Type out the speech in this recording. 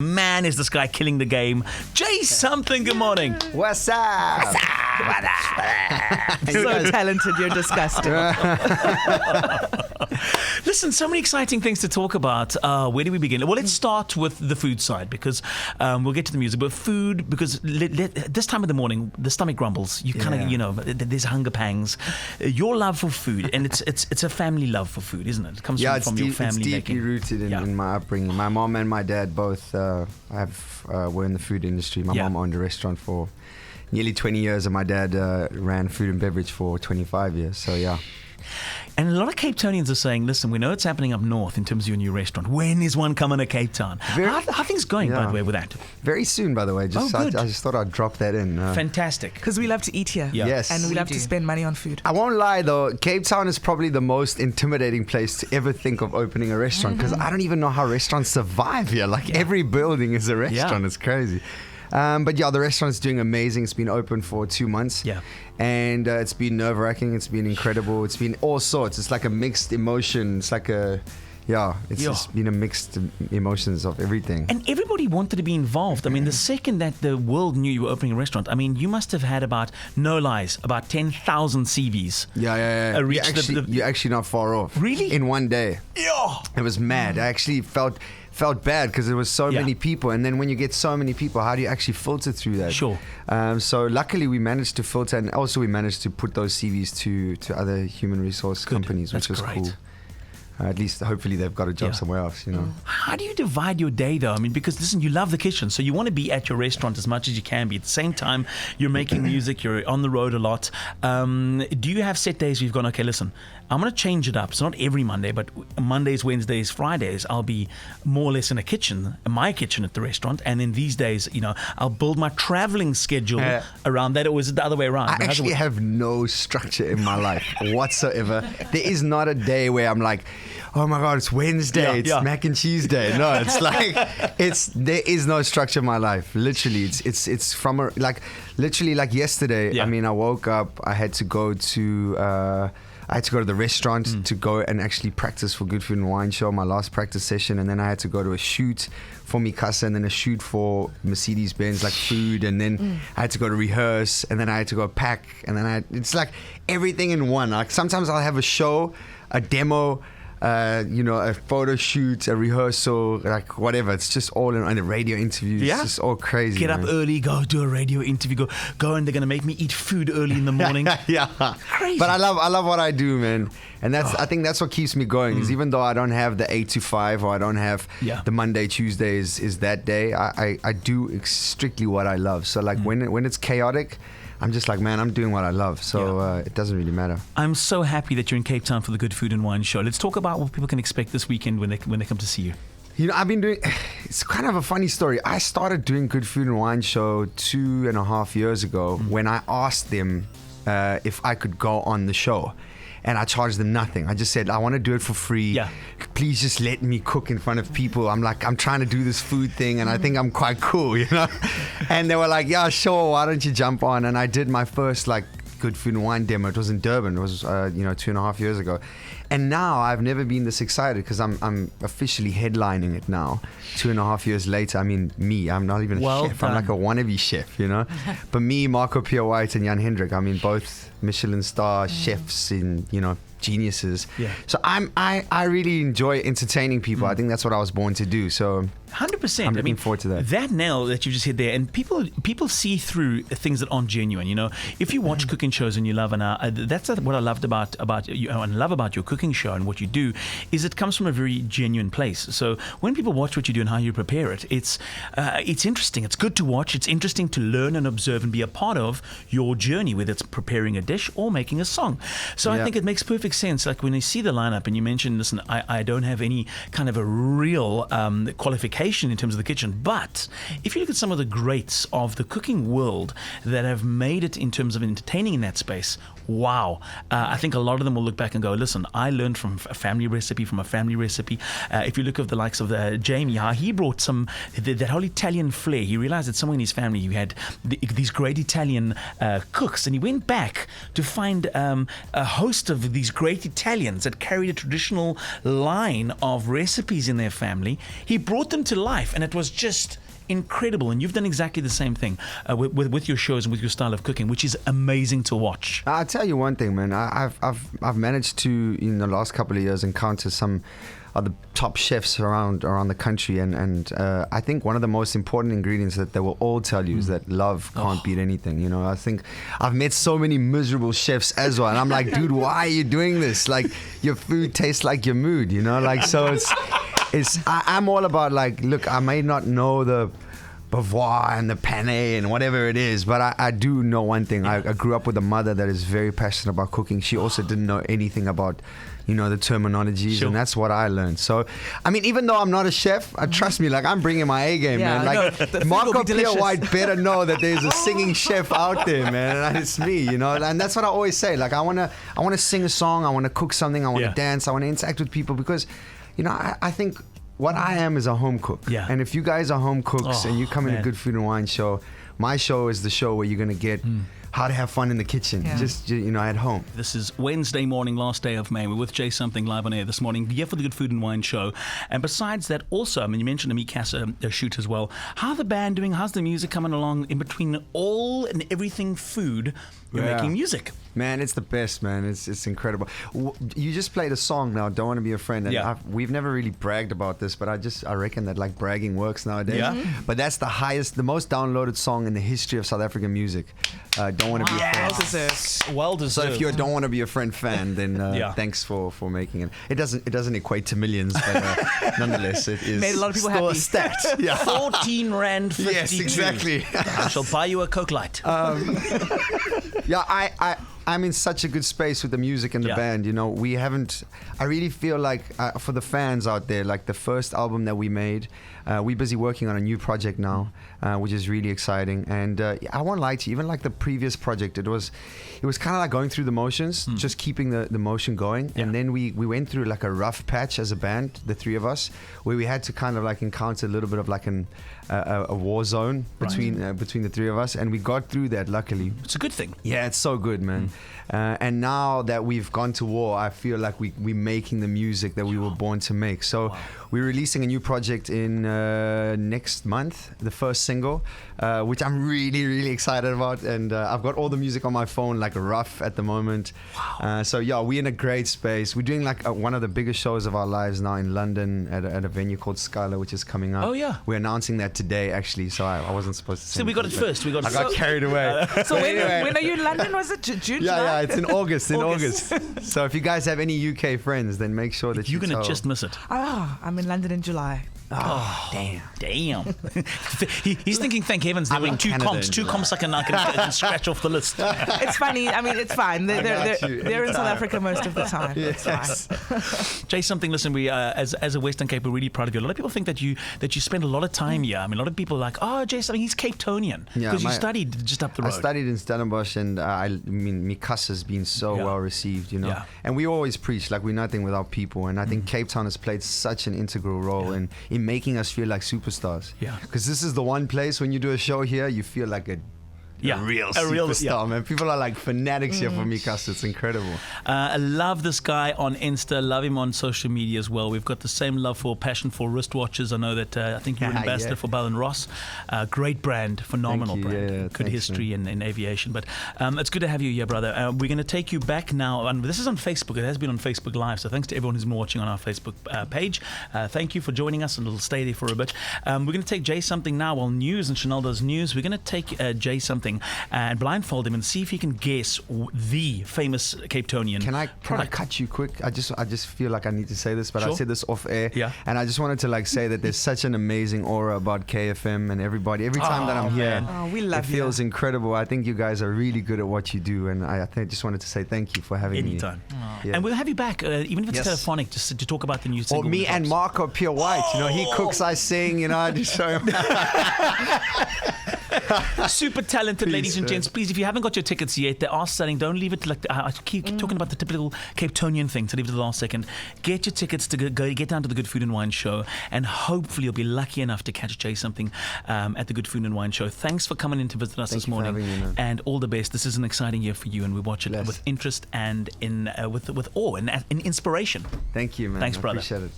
Man, is this guy killing the game. Jay something, good morning. What's up? So talented, you're disgusting. Listen, so many exciting things to talk about. Where do we begin? Well, let's start with the food side because we'll get to the music. But food, because this time of the morning, the stomach grumbles. You kind of, there's hunger pangs. Your love for food, and it's a family love for food, isn't it? It comes from your family. It's deeply rooted in my upbringing. My mom and my dad both were in the food industry. My mom owned a restaurant for nearly 20 years, and my dad ran food and beverage for 25 years. So, yeah. And a lot of Cape Townians are saying, listen, we know it's happening up north in terms of your new restaurant. When is one coming to Cape Town? How are things going, by the way, with that? Very soon, by the way. Good. I just thought I'd drop that in. Fantastic. Because we love to eat here. Yeah. Yes. And we love to spend money on food. I won't lie, though. Cape Town is probably the most intimidating place to ever think of opening a restaurant because I don't even know how restaurants survive here. Every building is a restaurant. It's crazy. But the restaurant's doing amazing. It's been open for 2 months. Yeah. And it's been nerve-wracking. It's been incredible. It's been all sorts. It's like a mixed emotion. It's like just been a mixed emotions of everything. And everybody wanted to be involved. I mean, the second that the world knew you were opening a restaurant, I mean, you must have had about 10,000 CVs. Yeah. You're actually not far off. Really? In one day. Yeah. It was mad. I actually felt bad because there was so many people, and then when you get so many people, how do you actually filter through that? Sure. So luckily we managed to filter, and also we managed to put those CVs to other human resource companies, which was cool. At least, hopefully, they've got a job somewhere else, How do you divide your day, though? I mean, because, listen, you love the kitchen, so you want to be at your restaurant as much as you can be. At the same time, you're making music, you're on the road a lot. Do you have set days where you've gone, okay, listen, I'm going to change it up. So not every Monday, but Mondays, Wednesdays, Fridays, I'll be more or less in my kitchen at the restaurant. And then these days, I'll build my traveling schedule around that. Or is it the other way around? I actually have no structure in my life whatsoever. There is not a day where I'm like, oh my God, it's Wednesday, it's mac and cheese day. No, it's like, there is no structure in my life. Literally, it's from literally like yesterday. Yeah. I mean, I woke up, I had to go to the restaurant to go and actually practice for Good Food and Wine Show, my last practice session. And then I had to go to a shoot for Casa, and then a shoot for Mercedes-Benz, like food. And then I had to go to rehearse, and then I had to go pack. And then it's like everything in one. Like sometimes I'll have a show, a demo, a photo shoot, a rehearsal, like whatever. It's just all in a radio interview. It's just all crazy. Get up early, go do a radio interview, go, and they're going to make me eat food early in the morning. Crazy. But I love what I do, man. And I think that's what keeps me going. Is even though I don't have the 8 to 5 or I don't have the Monday, Tuesday is that day, I do strictly what I love. So like when it's chaotic, I'm just like, man, I'm doing what I love, so it doesn't really matter. I'm so happy that you're in Cape Town for the Good Food and Wine Show. Let's talk about what people can expect this weekend when they come to see you. I've been doing, it's kind of a funny story. I started doing Good Food and Wine Show 2.5 years ago when I asked them if I could go on the show. And I charged them nothing. I just said, I want to do it for free. Yeah. Please just let me cook in front of people. I'm trying to do this food thing, and I think I'm quite cool, And they were like, yeah, sure, why don't you jump on? And I did my first, Good Food and Wine demo. It was in Durban. It was, 2.5 years ago. And now I've never been this excited because I'm officially headlining it now. 2.5 years later, I mean, I'm not even a chef. I'm like a wannabe chef, But me, Marco Pierre White, and Jan Hendrik, I mean, both Michelin star chefs in, geniuses. Yeah. So I really enjoy entertaining people. I think that's what I was born to do. So 100%. I'm looking forward to that. That nail that you just hit there, and people see through things that aren't genuine. If you watch cooking shows and you love, that's what I loved about you, and love about your cooking show and what you do, is it comes from a very genuine place. So when people watch what you do and how you prepare it, it's interesting. It's good to watch. It's interesting to learn and observe and be a part of your journey, whether it's preparing a dish or making a song. So I think it makes perfect sense. Like when you see the lineup and you mention, listen, I don't have any kind of a real qualification in terms of the kitchen, but if you look at some of the greats of the cooking world that have made it in terms of entertaining in that space, wow. I think a lot of them will look back and go, listen, I learned from a family recipe. If you look at the likes of Jamie, how he brought that whole Italian flair. He realized that somewhere in his family you had these great Italian cooks, and he went back to find a host of these great Italians that carried a traditional line of recipes in their family. He brought them to life, and it was just incredible. And you've done exactly the same thing with your shows and with your style of cooking, which is amazing to watch. I'll tell you one thing, man. I've managed to, in the last couple of years, encounter some of the top chefs around the country, and I think one of the most important ingredients that they will all tell you is that love can't beat anything. You know, I think I've met so many miserable chefs as well, and I'm like, dude, why are you doing this? Like, your food tastes like your mood, you know? Like, so I'm all about, like, look, I may not know the Beauvoir and the penne and whatever it is, but I do know one thing. I grew up with a mother that is very passionate about cooking. She also didn't know anything about, you know, the terminologies, and that's what I learned. So, I mean, even though I'm not a chef, trust me, like, I'm bringing my A game, man. Like, Marco Pierre White better know that there's a singing chef out there, man, and it's me, you know. And that's what I always say. Like, I wanna sing a song, I wanna cook something, I wanna dance, I wanna interact with people, because, you know, I think what I am is a home cook. Yeah. And if you guys are home cooks and you come in a Good Food and Wine show, my show is the show where you're going to get how to have fun in the kitchen, just, you know, at home. This is Wednesday morning, last day of May. We're with Jay Something live on air this morning, here for the Good Food and Wine show. And besides that, also, I mean, you mentioned the Casa shoot as well. How are the band doing? How's the music coming along in between all and everything food? You're making music. Man, it's the best, man. It's incredible. You just played a song now, Don't Want to Be a Friend. And we've never really bragged about this, but I reckon that, like, bragging works nowadays. Yeah. But that's the most downloaded song in the history of South African music. Don't Want to Be a Friend. Well deserved. Well deserved. So if you Don't Want to Be a Friend fan, then thanks for making it. It doesn't equate to millions, but nonetheless, it is. Made a lot of people still happy. a stat. Yeah. 14 Rand 52. Yes, exactly. I shall buy you a Coke Light. Yeah, I'm in such a good space with the music and the band. You know, I really feel like for the fans out there, like, the first album that we made, we're busy working on a new project now, which is really exciting. And I won't lie to you, even like the previous project, it was kind of like going through the motions, just keeping the motion going. And then we went through like a rough patch as a band, the three of us, where we had to kind of like encounter a little bit of like a war zone between the three of us, and we got through that, luckily. It's a good thing. Yeah, it's so good, man. And now that we've gone to war, I feel like we're making the music that we were born to make. So we're releasing a new project in next month, the first single, which I'm really, really excited about. And I've got all the music on my phone, like, rough at the moment. Wow. So yeah, we're in a great space. We're doing like one of the biggest shows of our lives now in London at a venue called Skylar, which is coming up. Oh yeah. We're announcing that today, actually. So I wasn't supposed to say. So we got it first. I got carried away. So when are you in London? Was it June? Yeah, it's in August. August. So if you guys have any UK friends, then make sure that you're going to just miss it. I'm in London in July. Oh, damn. He's thinking, thank heavens, there were two comps I can scratch off the list. It's funny. I mean, it's fine. They're in South Africa most of the time. Yes. It's fine. Jay Something, listen, we as a Western Cape, we're really proud of you. A lot of people think that you spend a lot of time here. I mean, a lot of people are like, oh, Jay Something, he's Cape Townian, because you studied just up the road. I studied in Stellenbosch, and I mean, Casa has been so well received, you know. Yeah. And we always preach, like, we're nothing without people, and I think Cape Town has played such an integral role in making us feel like superstars. Yeah. Because this is the one place when you do a show here, you feel like a real superstar, man. People are like fanatics here for Mikasa. It's incredible. I love this guy on Insta. Love him on social media as well. We've got the same love passion for wristwatches. I know that I think you're an ambassador for Bell & Ross. Great brand, phenomenal brand. Yeah, good history in aviation. But it's good to have you here, brother. We're going to take you back now. And this is on Facebook. It has been on Facebook Live. So thanks to everyone who's been watching on our Facebook page. Thank you for joining us, and it'll stay there for a bit. We're going to take Jay Something now while news and Chanel does news. We're going to take Jay Something and blindfold him and see if he can guess the famous Cape Townian. Can I cut you quick? I just feel like I need to say this, but I said this off air. Yeah. And I just wanted to like say that there's such an amazing aura about KFM and everybody. Every time that I'm here, we love it feels incredible. I think you guys are really good at what you do, and I just wanted to say thank you for having me. Anytime. And we'll have you back, even if it's telephonic, just to talk about the new single. Or me and Marco Pierre White. You know, he cooks, I sing. You know, I just show him. Super talented, Peace, ladies and man. gents. Please, if you haven't got your tickets yet, they are selling. Don't leave it to I keep talking about the typical Cape Townian thing to leave it to the last second. Get your tickets to go get down to the Good Food and Wine Show, and hopefully you'll be lucky enough to catch Jay something at the Good Food and Wine Show. Thanks for coming in to visit us Thank this you for morning, having me, man. and all the best. This is an exciting year for you, and we watch it Bless. with interest and with awe and in inspiration. Thank you, man. Thanks, I brother. appreciate it.